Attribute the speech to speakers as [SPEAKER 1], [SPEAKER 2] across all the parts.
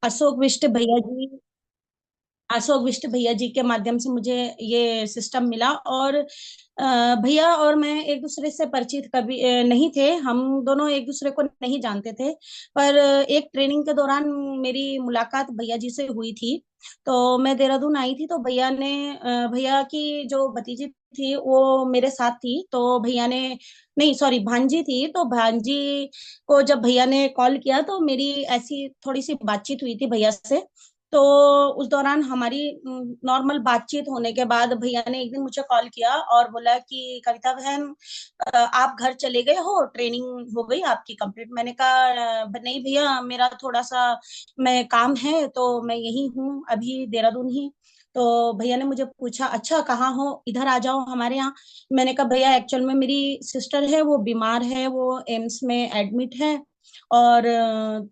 [SPEAKER 1] अशोक विष्ट भैया जी, अशोक विष्ट भैया जी के माध्यम से मुझे ये सिस्टम मिला। और भैया और मैं एक दूसरे से परिचित कभी नहीं थे, हम दोनों एक दूसरे को नहीं जानते थे। पर एक ट्रेनिंग के दौरान मेरी मुलाकात भैया जी से हुई थी। तो मैं देहरादून आई थी, तो भैया ने भैया की जो भतीजी थी वो मेरे साथ थी। तो भैया ने, नहीं सॉरी, भांजी थी, तो भांजी को जब भैया ने कॉल किया तो मेरी ऐसी थोड़ी सी बातचीत हुई थी भैया से। तो उस दौरान हमारी नॉर्मल बातचीत होने के बाद भैया ने एक दिन मुझे कॉल किया और बोला कि कविता बहन, आप घर चले गए हो, ट्रेनिंग हो गई आपकी कंप्लीट? मैंने कहा नहीं भैया, मेरा थोड़ा सा मैं काम है तो मैं यही हूँ अभी देहरादून ही। तो भैया ने मुझे पूछा, अच्छा कहाँ हो, इधर आ जाओ हमारे यहाँ। मैंने कहा भैया एक्चुअल में मेरी सिस्टर है, वो बीमार है, वो एम्स में एडमिट है। और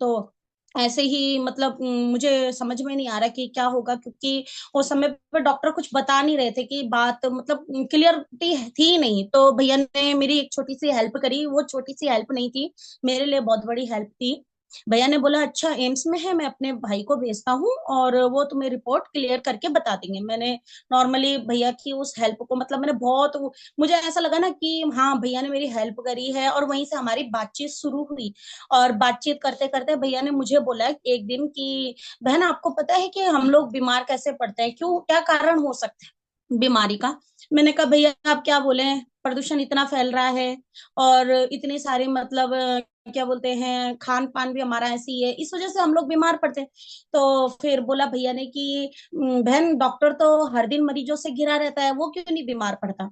[SPEAKER 1] तो ऐसे ही मतलब मुझे समझ में नहीं आ रहा कि क्या होगा, क्योंकि उस समय पे डॉक्टर कुछ बता नहीं रहे थे कि बात मतलब क्लियरिटी थी ही नहीं। तो भैया ने मेरी एक छोटी सी हेल्प करी, वो छोटी सी हेल्प नहीं थी, मेरे लिए बहुत बड़ी हेल्प थी। भैया ने बोला अच्छा एम्स में है, मैं अपने भाई को भेजता हूँ और वो तुम्हें रिपोर्ट क्लियर करके बता देंगे। मैंने नॉर्मली भैया की उस हेल्प को मतलब मैंने बहुत, मुझे ऐसा लगा ना कि हाँ भैया ने मेरी हेल्प करी है, और वहीं से हमारी बातचीत शुरू हुई। और बातचीत करते करते भैया ने मुझे बोला एक दिन कि बहन आपको पता है कि हम लोग बीमार कैसे पड़ते हैं, क्यों, क्या कारण हो सकता है बीमारी का? मैंने कहा भैया आप क्या बोले, प्रदूषण इतना फैल रहा है और इतने सारे मतलब क्या बोलते हैं, खान पान भी हमारा ऐसी है, इस वजह से हम लोग बीमार पड़ते हैं। तो फिर बोला भैया ने कि बहन डॉक्टर तो हर दिन मरीजों से घिरा रहता है, वो क्यों नहीं बीमार पड़ता?"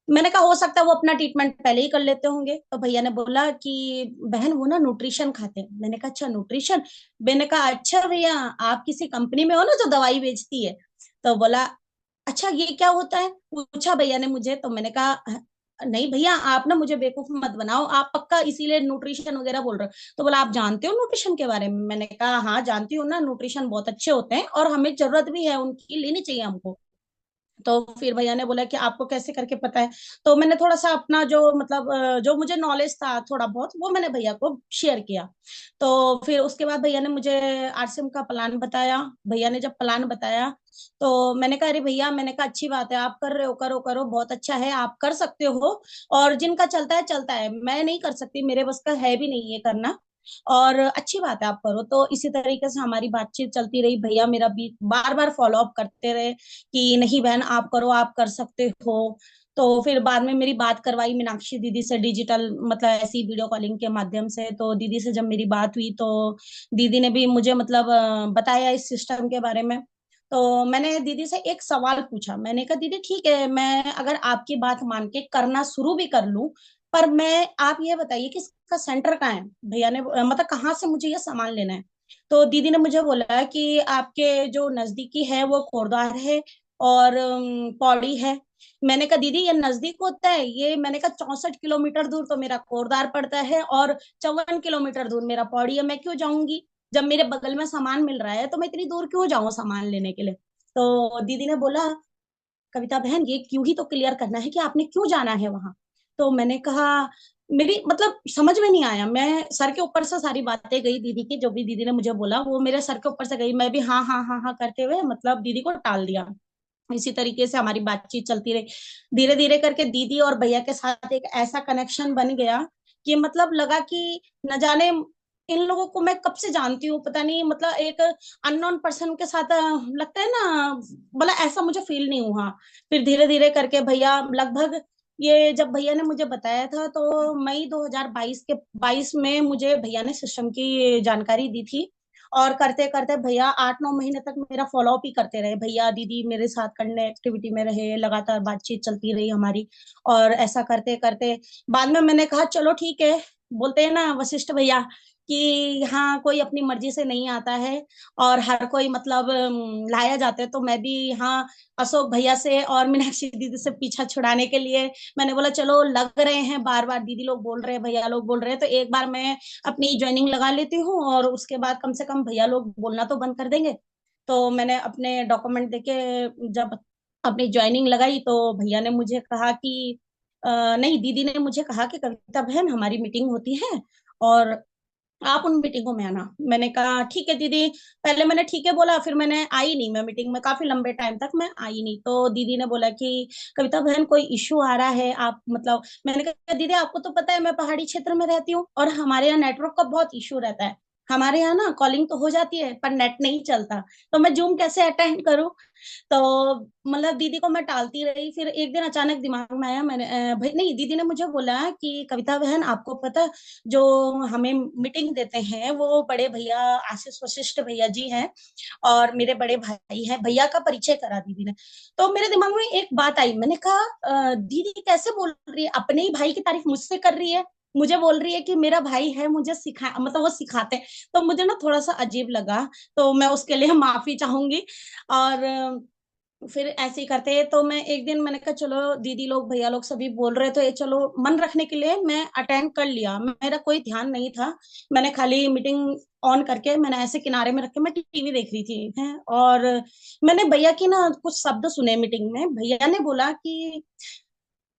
[SPEAKER 1] मैंने कहा हो सकता है वो अपना ट्रीटमेंट पहले ही कर लेते होंगे। तो भैया ने बोला कि बहन वो ना न्यूट्रिशन खाते हैं। मैंने कहा अच्छा न्यूट्रिशन। मैंने कहा अच्छा भैया, आप किसी कंपनी में हो ना जो दवाई बेचती है? तो बोला अच्छा ये क्या होता है, पूछा भैया ने मुझे। तो मैंने कहा नहीं भैया आप ना मुझे बेवकूफ मत बनाओ, आप पक्का इसीलिए न्यूट्रिशन वगैरह बोल रहे हो?" तो बोला आप जानते हो न्यूट्रिशन के बारे में? मैंने कहा हाँ जानती हूँ ना, न्यूट्रिशन बहुत अच्छे होते हैं और हमें जरूरत भी है उनकी, लेनी चाहिए हमको। तो फिर भैया ने बोला कि आपको कैसे करके पता है? तो मैंने थोड़ा सा अपना जो मतलब जो मुझे नॉलेज था थोड़ा बहुत, वो मैंने भैया को शेयर किया। तो फिर उसके बाद भैया ने मुझे आरसीएम का प्लान बताया। भैया ने जब प्लान बताया तो मैंने कहा अरे भैया, मैंने कहा अच्छी बात है आप कर रहे हो, करो करो, बहुत अच्छा है, आप कर सकते हो। और जिनका चलता है चलता है, मैं नहीं कर सकती, मेरे बस का है भी नहीं ये करना। और अच्छी बात है आप करो। तो इसी तरीके से हमारी बातचीत चलती रही। भैया मेरा भी बार बार फॉलो अप करते रहे कि नहीं बहन आप करो, आप कर सकते हो। तो फिर बाद में मेरी बात करवाई मीनाक्षी दीदी से, डिजिटल मतलब ऐसी वीडियो कॉलिंग के माध्यम से। तो दीदी से जब मेरी बात हुई तो दीदी ने भी मुझे मतलब बताया इस सिस्टम के बारे में। तो मैंने दीदी से एक सवाल पूछा, मैंने कहा दीदी ठीक है, मैं अगर आपकी बात मान के करना शुरू भी कर लूं, पर मैं, आप ये बताइए कि इसका सेंटर कहाँ है? भैया ने मतलब कहाँ से मुझे ये सामान लेना है? तो दीदी ने मुझे बोला कि आपके जो नजदीकी है वो कोटद्वार है और पौड़ी है। मैंने कहा दीदी ये नजदीक होता है? ये मैंने कहा 64 किलोमीटर दूर तो मेरा कोटद्वार पड़ता है और 54 किलोमीटर दूर मेरा पौड़ी है, मैं क्यों जाऊंगी? जब मेरे बगल में सामान मिल रहा है तो मैं इतनी दूर क्यों जाऊं सामान लेने के लिए? तो दीदी ने बोला कविता बहन ये क्यों ही तो क्लियर करना है कि आपने क्यों जाना है वहां। तो मैंने कहा मेरी मतलब समझ में नहीं आया, मैं सर के ऊपर से सारी बातें गई दीदी की, जो भी दीदी ने मुझे बोला वो मेरे सर के ऊपर से गई, मैं भी हाँ हाँ हाँ हाँ करते हुए मतलब दीदी को टाल दिया। इसी तरीके से हमारी बातचीत चलती रही। धीरे धीरे करके दीदी और भैया के साथ एक ऐसा कनेक्शन बन गया कि मतलब लगा कि न जाने इन लोगों को मैं कब से जानती हूँ, पता नहीं, मतलब एक अननोन पर्सन के साथ लगता है ना, बोला ऐसा मुझे फील नहीं हुआ। फिर धीरे धीरे करके भैया लगभग, ये जब भैया ने मुझे बताया था तो मई 2022 में मुझे भैया ने सिस्टम की जानकारी दी थी। और करते करते भैया 8-9 महीने तक मेरा फॉलो अप ही करते रहे, भैया दीदी मेरे साथ करने एक्टिविटी में रहे, लगातार बातचीत चलती रही हमारी। और ऐसा करते करते बाद में मैंने कहा चलो ठीक है, बोलते हैं ना वशिष्ठ भैया कि यहाँ कोई अपनी मर्जी से नहीं आता है और हर कोई मतलब लाया जाता है। तो मैं भी यहाँ अशोक भैया से और मीनाक्षी दीदी से पीछा छुड़ाने के लिए मैंने बोला चलो लग रहे हैं, बार बार दीदी लोग बोल रहे हैं, भैया लोग बोल रहे हैं, तो एक बार मैं अपनी ज्वाइनिंग लगा लेती हूँ और उसके बाद कम से कम भैया लोग बोलना तो बंद कर देंगे। तो मैंने अपने डॉक्यूमेंट देके जब अपनी ज्वाइनिंग लगाई तो भैया ने मुझे कहा कि नहीं, दीदी ने मुझे कहा कि कविता बहन हमारी मीटिंग होती है और आप उन मीटिंगों में आना। मैंने कहा ठीक है दीदी। पहले मैंने ठीक है बोला, फिर मैंने आई नहीं, मैं मीटिंग में काफी लंबे टाइम तक मैं आई नहीं। तो दीदी ने बोला कि कविता बहन कोई इश्यू आ रहा है, आप मतलब। मैंने कहा दीदी आपको तो पता है मैं पहाड़ी क्षेत्र में रहती हूँ और हमारे यहाँ नेटवर्क का बहुत इश्यू रहता है। हमारे यहाँ ना कॉलिंग तो हो जाती है पर नेट नहीं चलता, तो मैं जूम कैसे अटेंड करूँ। तो मतलब दीदी को मैं टालती रही। फिर एक दिन अचानक दिमाग में आया, मैंने भाई नहीं, दीदी ने मुझे बोला कि कविता बहन आपको पता, जो हमें मीटिंग देते हैं वो बड़े भैया आशीष वशिष्ठ भैया जी हैं, और मेरे बड़े भाई हैं। भैया का परिचय करा दीदी ने। तो मेरे दिमाग में एक बात आई, मैंने कहा दीदी कैसे बोल रही है, अपने ही भाई की तारीफ मुझसे कर रही है, मुझे बोल रही है कि मेरा भाई है, मुझे सिखा मतलब वो सिखाते हैं। तो मुझे ना थोड़ा सा अजीब लगा, तो मैं उसके लिए माफी चाहूंगी। और फिर ऐसे ही करते, तो मैं एक दिन मैंने कहा चलो दीदी लोग भैया लोग सभी बोल रहे, तो ये चलो मन रखने के लिए मैं अटेंड कर लिया। मेरा कोई ध्यान नहीं था, मैंने खाली मीटिंग ऑन करके मैंने ऐसे किनारे में रख के मैं टीवी देख रही थी है। और मैंने भैया की ना कुछ शब्द सुने मीटिंग में। भैया ने बोला कि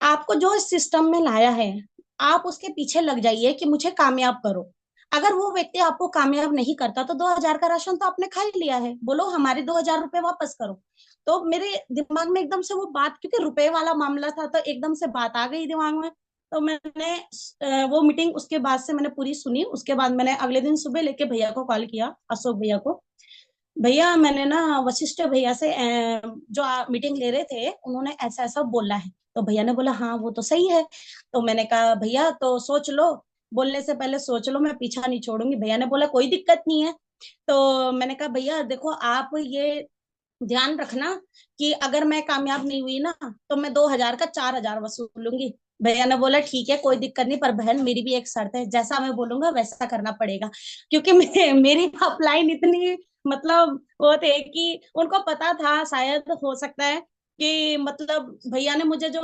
[SPEAKER 1] आपको जो इस सिस्टम में लाया है, आप उसके पीछे लग जाइए कि मुझे कामयाब करो। अगर वो व्यक्ति आपको कामयाब नहीं करता तो 2,000 का राशन तो आपने खा ही लिया है, बोलो हमारे 2,000 रुपए वापस करो। तो मेरे दिमाग में एकदम से वो बात, क्योंकि रुपए वाला मामला था, तो एकदम से बात आ गई दिमाग में। तो मैंने वो मीटिंग उसके बाद से मैंने पूरी सुनी। उसके बाद मैंने अगले दिन सुबह लेके भैया को कॉल किया, अशोक भैया को। भैया मैंने ना वशिष्ठ भैया से जो मीटिंग ले रहे थे, उन्होंने ऐसा ऐसा बोला है। तो भैया ने बोला हाँ वो तो सही है। तो मैंने कहा भैया तो सोच लो, बोलने से पहले सोच लो, मैं पीछा नहीं छोड़ूंगी। भैया ने बोला कोई दिक्कत नहीं है। तो मैंने कहा भैया देखो आप ये ध्यान रखना कि अगर मैं कामयाब नहीं हुई ना, तो मैं 2,000 का 4,000 वसूलूंगी। भैया ने बोला ठीक है कोई दिक्कत नहीं, पर बहन मेरी भी एक शर्त है, जैसा मैं बोलूंगा वैसा करना पड़ेगा। क्योंकि मेरी अपलाइन इतनी मतलब वो थे कि उनको पता था, शायद हो सकता है कि मतलब भैया ने मुझे जो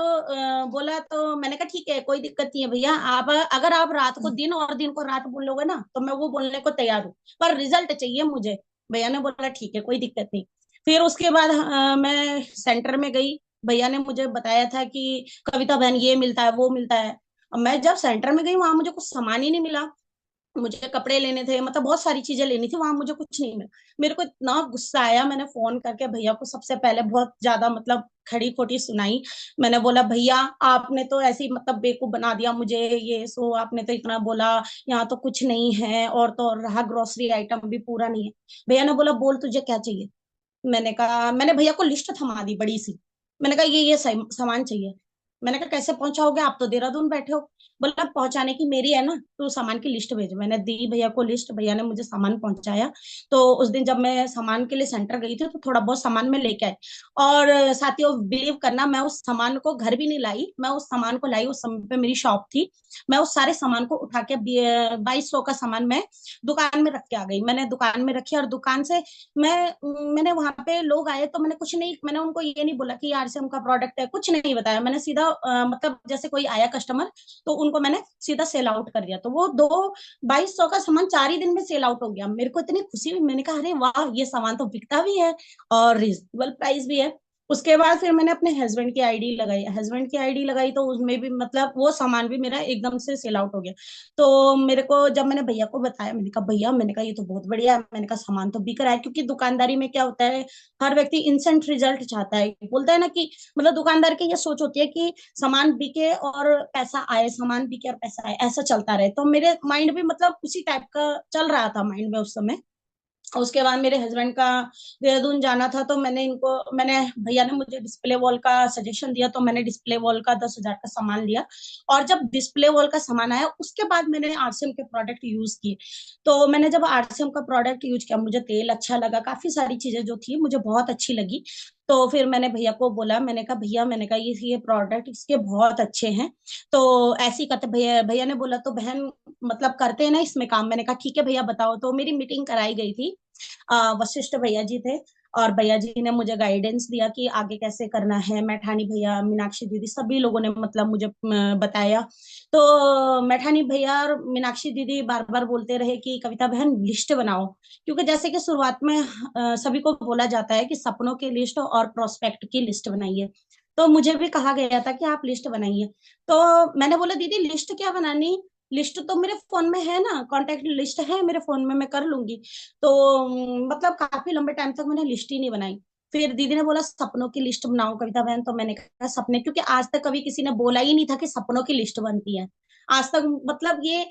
[SPEAKER 1] बोला। तो मैंने कहा ठीक है कोई दिक्कत नहीं है भैया, आप अगर आप रात को दिन और दिन को रात बोलोगे ना तो मैं वो बोलने को तैयार हूँ, पर रिजल्ट चाहिए मुझे। भैया ने बोला ठीक है कोई दिक्कत नहीं। फिर उसके बाद मैं सेंटर में गई। भैया ने मुझे बताया था कि कविता बहन ये मिलता है वो मिलता है। अब मैं जब सेंटर में गई वहां मुझे कुछ सामान ही नहीं मिला। मुझे कपड़े लेने थे, मतलब बहुत सारी चीजें लेनी थी, वहां मुझे कुछ नहीं मिला। मेरे को इतना गुस्सा आया, मैंने फोन करके भैया को सबसे पहले बहुत ज्यादा मतलब खड़ी खोटी सुनाई। मैंने बोला भैया आपने तो ऐसे ही मतलब बेवकूफ बना दिया मुझे, ये सो आपने तो इतना बोला, यहाँ तो कुछ नहीं है, और तो और रहा ग्रोसरी आइटम भी पूरा नहीं है। भैया ने बोला बोल तुझे क्या चाहिए। मैंने कहा, मैंने भैया को लिस्ट थमा दी बड़ी सी। मैंने कहा ये सामान चाहिए। मैंने कहा कैसे पहुंचाओगे, आप तो देहरादून बैठे हो। बोला पहुंचाने की मेरी है ना, तो सामान की लिस्ट भेजो। मैंने दी भैया को लिस्ट, भैया ने मुझे सामान पहुंचाया। तो उस दिन जब मैं सामान के लिए सेंटर गई थी तो थोड़ा बहुत सामान में लेके आई। और साथियों बिलीव करना, मैं उस सामान को घर भी नहीं लाई, मैं उस सामान को लाई, उस समय पे मेरी शॉप थी। मैं उस सारे सामान को उठा के 2,200 का सामान मैं दुकान में रख के आ गई। मैंने दुकान में रखी और दुकान से मैं मैंने वहां पे लोग आए तो मैंने कुछ नहीं, मैंने उनको ये नहीं बोला कि आरसीएम का प्रोडक्ट है, कुछ नहीं बताया। मैंने सीधा मतलब जैसे कोई आया कस्टमर तो उनको मैंने सीधा सेल आउट कर दिया। तो वो 2,200 का सामान 4 ही दिन में सेल आउट हो गया। मेरे को इतनी खुशी हुई, मैंने कहा अरे वाह ये सामान तो बिकता भी है और रिजनेबल प्राइस भी है। उसके बाद फिर मैंने अपने हस्बैंड की आईडी लगाई, हस्बैंड की आईडी लगाई तो उसमें भी मतलब वो सामान भी मेरा एकदम से सेल आउट हो गया। तो मेरे को जब मैंने भैया को बताया, मैंने कहा भैया, मैंने कहा ये तो बहुत बढ़िया है, मैंने कहा सामान तो बिक रहा है। क्योंकि दुकानदारी में क्या होता है, हर व्यक्ति इंस्टेंट रिजल्ट चाहता है, बोलता है ना कि मतलब दुकानदार की ये सोच होती है कि सामान बिके और पैसा आए, सामान बिके और पैसा आए, ऐसा चलता रहे। तो मेरे माइंड भी मतलब उसी टाइप का चल रहा था माइंड में उस समय। उसके बाद मेरे हस्बैंड का देहरादून जाना था, तो मैंने भैया ने मुझे डिस्प्ले वॉल का सजेशन दिया, तो मैंने डिस्प्ले वॉल का 10,000 का सामान लिया। और जब डिस्प्ले वॉल का सामान आया उसके बाद मैंने आरसीएम के प्रोडक्ट यूज किए। तो मैंने जब आरसीएम का प्रोडक्ट यूज किया, मुझे तेल अच्छा लगा, काफी सारी चीजें जो थी मुझे बहुत अच्छी लगी। तो फिर मैंने भैया को बोला, मैंने कहा भैया, मैंने कहा ये प्रोडक्ट इसके बहुत अच्छे हैं। तो ऐसे ही करते, भैया भैया ने बोला तो बहन मतलब करते हैं ना इसमें काम। मैंने कहा ठीक है भैया बताओ। तो मेरी मीटिंग कराई गई थी, वशिष्ठ भैया जी थे, और भैया जी ने मुझे गाइडेंस दिया कि आगे कैसे करना है। मैठानी भैया, मीनाक्षी दीदी, सभी लोगों ने मतलब मुझे बताया। तो मैठानी भैया और मीनाक्षी दीदी बार बार बोलते रहे कि कविता बहन लिस्ट बनाओ। क्योंकि जैसे कि शुरुआत में सभी को बोला जाता है कि सपनों की लिस्ट और प्रोस्पेक्ट की लिस्ट बनाइए। तो मुझे भी कहा गया था कि आप लिस्ट बनाइए। तो मैंने बोला दीदी लिस्ट क्या बनानी, लिस्ट तो मेरे फोन में है ना, कांटेक्ट लिस्ट है मेरे फोन में, मैं कर लूंगी। तो मतलब काफी लंबे टाइम तक मैंने लिस्ट ही नहीं बनाई। फिर दीदी ने बोला सपनों की लिस्ट बनाओ कविता बहन, तो मैंने कहा सपने, क्योंकि आज तक कभी किसी ने बोला ही नहीं था कि सपनों की लिस्ट बनती है। आज तक मतलब ये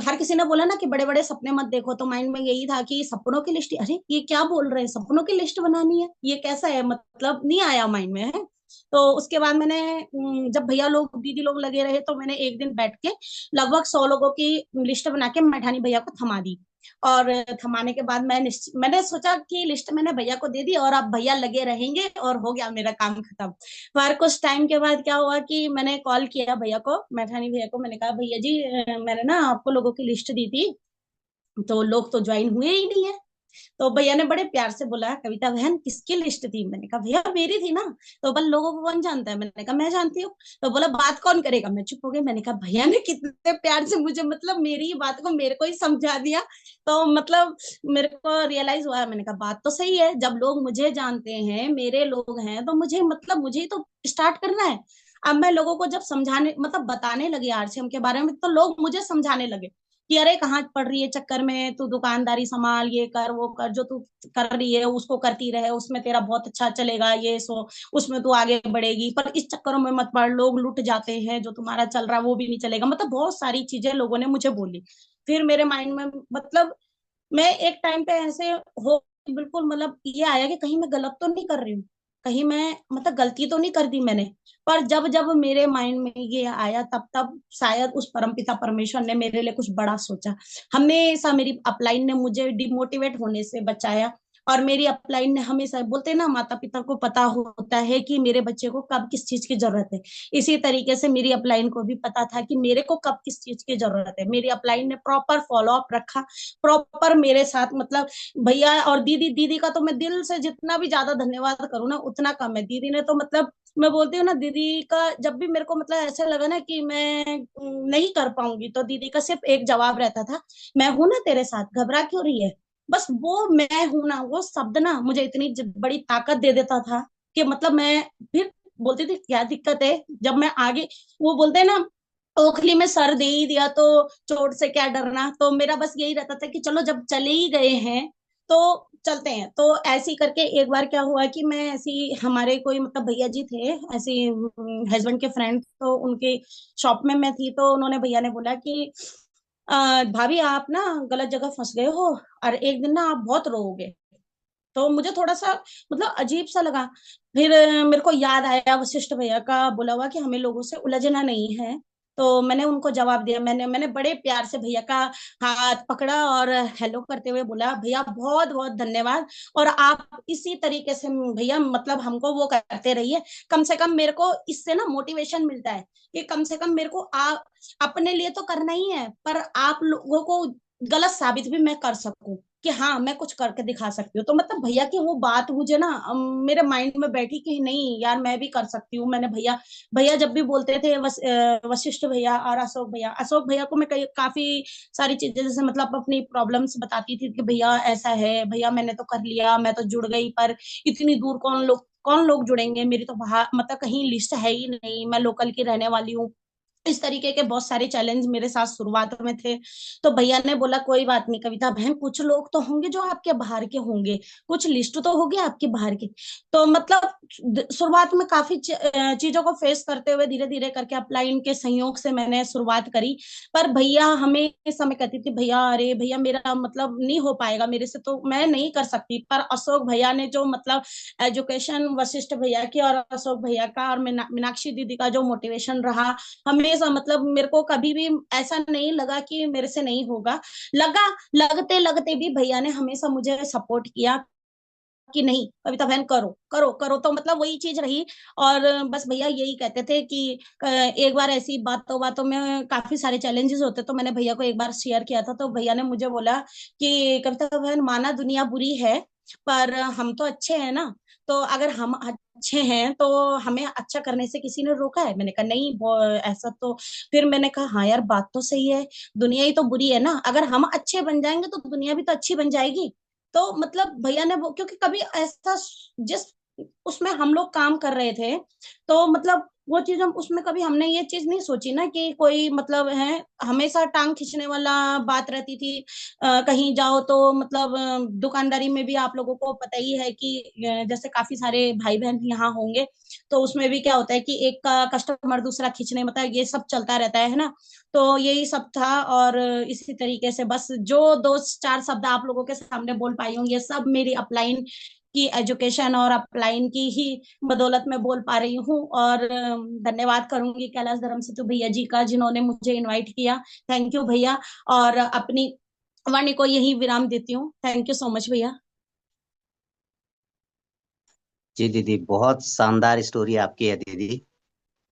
[SPEAKER 1] हर किसी ने बोला ना कि बड़े बड़े सपने मत देखो, तो माइंड में यही था कि सपनों की लिस्ट, अरे ये क्या बोल रहे हैं, सपनों की लिस्ट बनानी है, ये कैसा है, मतलब नहीं आया माइंड में है। तो उसके बाद मैंने जब भैया लोग दीदी लोग लगे रहे, तो मैंने एक दिन बैठ के लगभग 100 लोगों की लिस्ट बना के मैठानी भैया को थमा दी। और थमाने के बाद मैंने सोचा कि लिस्ट मैंने भैया को दे दी और अब भैया लगे रहेंगे और हो गया मेरा काम खत्म। पर कुछ टाइम के बाद क्या हुआ कि मैंने कॉल किया भैया को, मैठानी भैया को, मैंने कहा भैया जी मैंने ना आपको लोगों की लिस्ट दी थी, तो लोग तो ज्वाइन हुए ही नहीं है। तो भैया ने बड़े प्यार से बोला कविता बहन किसकी लिस्ट थी, मैंने कहा भैया मेरी थी ना। तो बोल लोगों को कौन जानता है, मैंने कहा मैं जानती हूँ। तो बोला बात कौन करेगा, मैं चुप हो गई। मैंने कहा भैया ने कितने प्यार से मुझे मतलब मेरी ही बात को मेरे को ही समझा दिया। तो मतलब मेरे को रियलाइज हुआ, मैंने कहा बात तो सही है, जब लोग मुझे जानते हैं, मेरे लोग हैं, तो मुझे मतलब मुझे ही तो स्टार्ट करना है। अब मैं लोगों को जब समझाने मतलब बताने लगी आरसीएम के बारे में, तो लोग मुझे समझाने लगे कि अरे कहाँ पड़ रही है चक्कर में, तू दुकानदारी संभाल, ये कर वो कर, जो तू कर रही है उसको करती रहे, उसमें तेरा बहुत अच्छा चलेगा, ये सो उसमें तू आगे बढ़ेगी, पर इस चक्करों में मत पड़, लोग लुट जाते हैं, जो तुम्हारा चल रहा है वो भी नहीं चलेगा, मतलब बहुत सारी चीजें लोगों ने मुझे बोली। फिर मेरे माइंड में मतलब मैं एक टाइम पे ऐसे हो बिल्कुल मतलब ये आया कि कहीं मैं गलत तो नहीं कर रही हूँ, कहीं मैं मतलब गलती तो नहीं कर दी मैंने। पर जब जब मेरे माइंड में ये आया, तब तब शायद उस परमपिता परमेश्वर ने मेरे लिए कुछ बड़ा सोचा। हमेशा मेरी अपलाइन ने मुझे डिमोटिवेट होने से बचाया। और मेरी अपलाइन ने हमेशा, बोलते हैं ना माता पिता को पता होता है कि मेरे बच्चे को कब किस चीज की जरूरत है, इसी तरीके से मेरी अपलाइन को भी पता था कि मेरे को कब किस चीज की जरूरत है। मेरी अपलाइन ने प्रॉपर फॉलो अप रखा, प्रॉपर मेरे साथ मतलब भैया और दीदी, दीदी का तो मैं दिल से जितना भी ज्यादा धन्यवाद करूँ ना उतना कम है। दीदी ने तो मतलब मैं बोलती हूँ ना, दीदी का जब भी मेरे को मतलब ऐसा लगा ना कि मैं नहीं कर पाऊंगी, तो दीदी का सिर्फ एक जवाब रहता था, मैं हूं ना तेरे साथ, घबरा क्यों रही है। बस वो मैं हूं ना, वो शब्द ना मुझे इतनी बड़ी ताकत दे देता था कि मतलब मैं फिर बोलती थी क्या दिक्कत है, जब मैं आगे, वो बोलते हैं ना ओखली में सर दे ही दिया तो चोट से क्या डरना, तो मेरा बस यही रहता था कि चलो जब चले ही गए हैं तो चलते हैं। तो ऐसे ही करके एक बार क्या हुआ कि मैं ऐसी, हमारे कोई मतलब भैया जी थे ऐसे हस्बैंड के फ्रेंड, तो उनके शॉप में मैं थी, तो उन्होंने भैया ने बोला कि भाभी आप ना गलत जगह फंस गए हो और एक दिन ना आप बहुत रोओगे। तो मुझे थोड़ा सा मतलब अजीब सा लगा। फिर मेरे को याद आया वशिष्ठ भैया का बोला हुआ कि हमें लोगों से उलझना नहीं है। तो मैंने उनको जवाब दिया, मैंने मैंने बड़े प्यार से भैया का हाथ पकड़ा और हेलो करते हुए बोला भैया बहुत बहुत धन्यवाद, और आप इसी तरीके से भैया मतलब हमको वो करते रहिए। कम से कम मेरे को इससे ना मोटिवेशन मिलता है कि कम से कम मेरे को अपने लिए तो करना ही है, पर आप लोगों को गलत साबित भी मैं कर सकूं कि हाँ मैं कुछ करके दिखा सकती हूँ। तो मतलब भैया की वो बात मुझे ना मेरे माइंड में बैठी कि नहीं यार मैं भी कर सकती हूँ। मैंने भैया भैया जब भी बोलते थे वशिष्ठ भैया और अशोक भैया, अशोक भैया को मैं काफी सारी चीजें जैसे मतलब अपनी प्रॉब्लम्स बताती थी कि भैया ऐसा है, भैया मैंने तो कर लिया, मैं तो जुड़ गई, पर इतनी दूर कौन लोग जुड़ेंगे, मेरी तो बाहर मतलब कहीं लिस्ट है ही नहीं, मैं लोकल की रहने वाली हूँ। इस तरीके के बहुत सारे चैलेंज मेरे साथ शुरुआत में थे। तो भैया ने बोला कोई बात नहीं कविता बहन, कुछ लोग तो होंगे जो आपके बाहर के होंगे, कुछ लिस्ट तो होगी आपके बाहर की। तो मतलब शुरुआत में काफी चीजों को फेस करते हुए धीरे धीरे करके अपलाइन के सहयोग से मैंने शुरुआत करी। पर भैया हमेशा मैं कहती थी भैया अरे भैया मेरा मतलब नहीं हो पाएगा मेरे से, तो मैं नहीं कर सकती। पर अशोक भैया ने जो मतलब एजुकेशन, वशिष्ठ भैया की और अशोक भैया का और मीनाक्षी दीदी का जो मोटिवेशन रहा, हमेशा मतलब मेरे को कभी भी ऐसा नहीं लगा कि मेरे से नहीं होगा। लगा, लगते लगते भी भैया ने हमेशा मुझे सपोर्ट किया कि नहीं कविता बहन करो करो करो, तो मतलब वही चीज रही। और बस भैया यही कहते थे कि एक बार ऐसी बातों बातों में काफी सारे चैलेंजेस होते, तो मैंने भैया को एक बार शेयर किया था, तो भैया ने मुझे बोला कि कविता बहन माना दुनिया बुरी है, पर हम तो अच्छे हैं ना, तो अगर हम अच्छे हैं तो हमें अच्छा करने से किसी ने रोका है। मैंने कहा नहीं ऐसा तो, फिर मैंने कहा हाँ यार बात तो सही है, दुनिया ही तो बुरी है ना, अगर हम अच्छे बन जाएंगे तो दुनिया भी तो अच्छी बन जाएगी। तो मतलब भैया ने वो, क्योंकि कभी ऐसा जिस उसमें हम लोग काम कर रहे थे, तो मतलब वो चीज हम उसमें कभी हमने ये चीज नहीं सोची ना कि कोई मतलब है, हमेशा टांग खींचने वाला बात रहती थी। कहीं जाओ तो मतलब दुकानदारी में भी आप लोगों को पता ही है कि जैसे काफी सारे भाई बहन यहाँ होंगे, तो उसमें भी क्या होता है कि एक का कस्टमर दूसरा खींचने, मतलब ये सब चलता रहता है ना। तो यही सब था। और इसी तरीके से बस जो दो चार शब्द आप लोगों के सामने बोल पाई हूँ, ये सब मेरी अपलाइन की एजुकेशन और अपलाइन की ही बदौलत में बोल पा रही हूँ। और धन्यवाद करूंगी कैलाश धर्म सेतु भैया जी का, जिन्होंने मुझे इनवाइट किया। थैंक यू भैया। और अपनी वाणी को यही विराम देती हूँ। थैंक यू सो मच भैया।
[SPEAKER 2] जी दीदी, बहुत शानदार स्टोरी आपकी है दीदी।